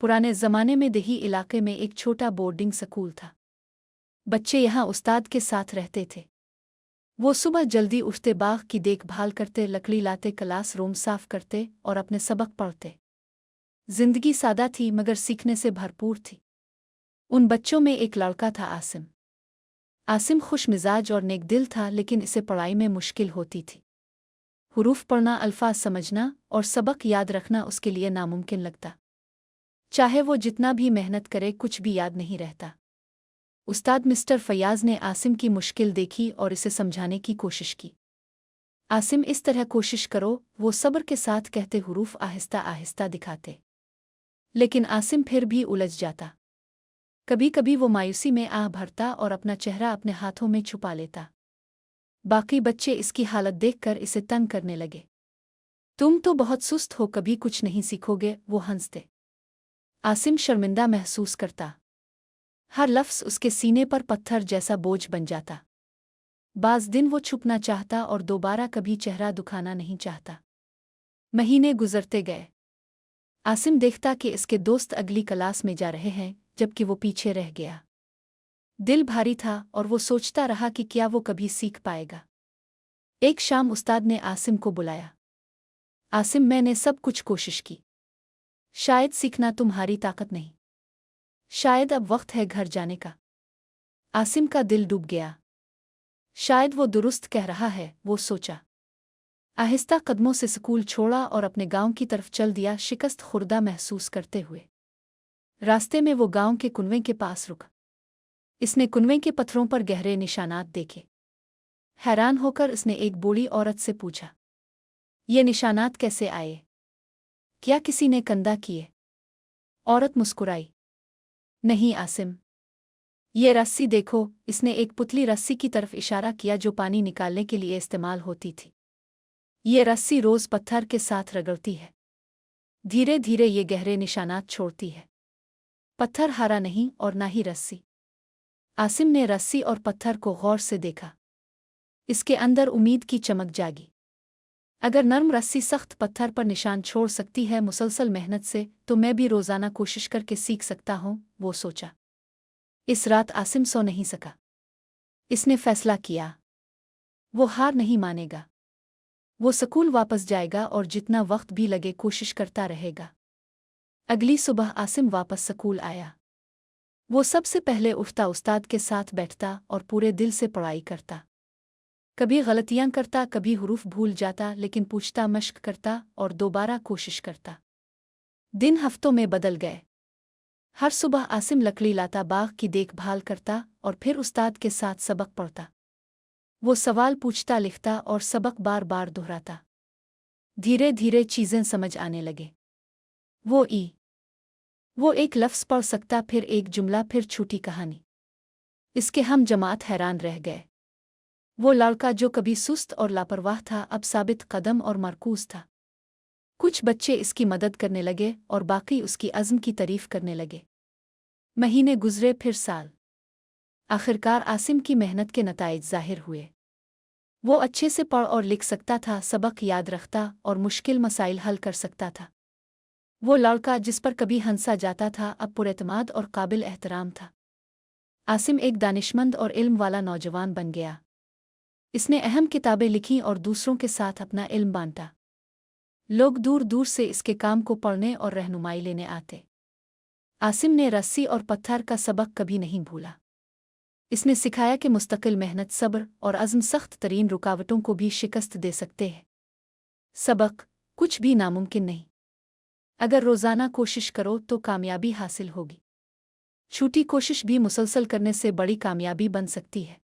पुराने ज़माने में देही इलाके में एक छोटा बोर्डिंग स्कूल था। बच्चे यहाँ उस्ताद के साथ रहते थे। वो सुबह जल्दी उठते, बाग की देखभाल करते, लकड़ी लाते, क्लास रूम साफ करते और अपने सबक पढ़ते। जिंदगी सादा थी मगर सीखने से भरपूर थी। उन बच्चों में एक लड़का था, आसिम। आसिम खुश मिजाज और नेक दिल था, लेकिन इसे पढ़ाई में मुश्किल होती थी। हुरूफ पढ़ना, अल्फाज समझना और सबक याद रखना उसके लिए नामुमकिन लगता। चाहे वो जितना भी मेहनत करे, कुछ भी याद नहीं रहता। उस्ताद मिस्टर फयाज ने आसिम की मुश्किल देखी और इसे समझाने की कोशिश की। आसिम, इस तरह कोशिश करो, वो सब्र के साथ कहते, हुरूफ आहिस्ता आहिस्ता दिखाते। लेकिन आसिम फिर भी उलझ जाता। कभी कभी वो मायूसी में आह भरता और अपना चेहरा अपने हाथों में छुपा लेता। बाकी बच्चे इसकी हालत देखकर इसे तंग करने लगे। तुम तो बहुत सुस्त हो, कभी कुछ नहीं सीखोगे, वो हंसते। आसिम शर्मिंदा महसूस करता। हर लफ्ज़ उसके सीने पर पत्थर जैसा बोझ बन जाता। बाज़ दिन वो छुपना चाहता और दोबारा कभी चेहरा दुखाना नहीं चाहता। महीने गुजरते गए। आसिम देखता कि इसके दोस्त अगली क्लास में जा रहे हैं, जबकि वो पीछे रह गया। दिल भारी था और वो सोचता रहा कि क्या वो कभी सीख पाएगा। एक शाम उस्ताद ने आसिम को बुलाया। आसिम, मैंने सब कुछ कोशिश की। शायद सीखना तुम्हारी ताकत नहीं। शायद अब वक्त है घर जाने का। आसिम का दिल डूब गया। शायद वो दुरुस्त कह रहा है, वो सोचा। आहिस्ता कदमों से स्कूल छोड़ा और अपने गांव की तरफ चल दिया, शिकस्त खुर्दा महसूस करते हुए। रास्ते में वो गांव के कुनवे के पास रुका। इसने कुनवे के पत्थरों पर गहरे निशानात देखे। हैरान होकर इसने एक बूढ़ी औरत से पूछा, ये निशानात कैसे आए? क्या किसी ने कंधा किए? औरत मुस्कुराई। नहीं आसिम, ये रस्सी देखो। इसने एक पुतली रस्सी की तरफ इशारा किया जो पानी निकालने के लिए इस्तेमाल होती थी। ये रस्सी रोज पत्थर के साथ रगड़ती है। धीरे धीरे ये गहरे निशानात छोड़ती है। पत्थर हरा नहीं और ना ही रस्सी। आसिम ने रस्सी और पत्थर को गौर से देखा। इसके अंदर उम्मीद की चमक जागी। अगर नर्म रस्सी सख्त पत्थर पर निशान छोड़ सकती है मुसलसल मेहनत से, तो मैं भी रोजाना कोशिश करके सीख सकता हूँ, वो सोचा। इस रात आसिम सो नहीं सका। इसने फैसला किया, वो हार नहीं मानेगा। वो स्कूल वापस जाएगा और जितना वक्त भी लगे कोशिश करता रहेगा। अगली सुबह आसिम वापस स्कूल आया। वो सबसे पहले उठता, उस्ताद के साथ बैठता और पूरे दिल से पढ़ाई करता। कभी गलतियां करता, कभी हुरूफ भूल जाता, लेकिन पूछता, मश्क करता और दोबारा कोशिश करता। दिन हफ्तों में बदल गए। हर सुबह आसिम लकड़ी लाता, बाग की देखभाल करता और फिर उस्ताद के साथ सबक पढ़ता। वो सवाल पूछता, लिखता और सबक बार बार दोहराता। धीरे धीरे चीज़ें समझ आने लगे। वो एक लफ्ज़ पढ़ सकता, फिर एक जुमला, फिर छोटी कहानी। इसके हम जमात हैरान रह गए। वो लड़का जो कभी सुस्त और लापरवाह था, अब साबित कदम और मरकूज था। कुछ बच्चे इसकी मदद करने लगे और बाकी उसकी अज़्म की तारीफ करने लगे। महीने गुजरे, फिर साल। आखिरकार आसिम की मेहनत के नताइज ज़ाहिर हुए। वो अच्छे से पढ़ और लिख सकता था, सबक याद रखता और मुश्किल मसाइल हल कर सकता था। वो लड़का जिस पर कभी हंसा जाता था, अब पुरएतमाद और काबिल एहतराम था। आसिम एक दानिशमंद और इल्म वाला नौजवान बन गया। इसने अहम किताबें लिखीं और दूसरों के साथ अपना इल्म बांटा। लोग दूर दूर से इसके काम को पढ़ने और रहनुमाई लेने आते। आसिम ने रस्सी और पत्थर का सबक कभी नहीं भूला। इसने सिखाया कि मुस्तकिल मेहनत, सब्र और अज़्म सख्त तरीन रुकावटों को भी शिकस्त दे सकते हैं। सबक, कुछ भी नामुमकिन नहीं। अगर रोज़ाना कोशिश करो तो कामयाबी हासिल होगी। छोटी कोशिश भी मुसलसल करने से बड़ी कामयाबी बन सकती है।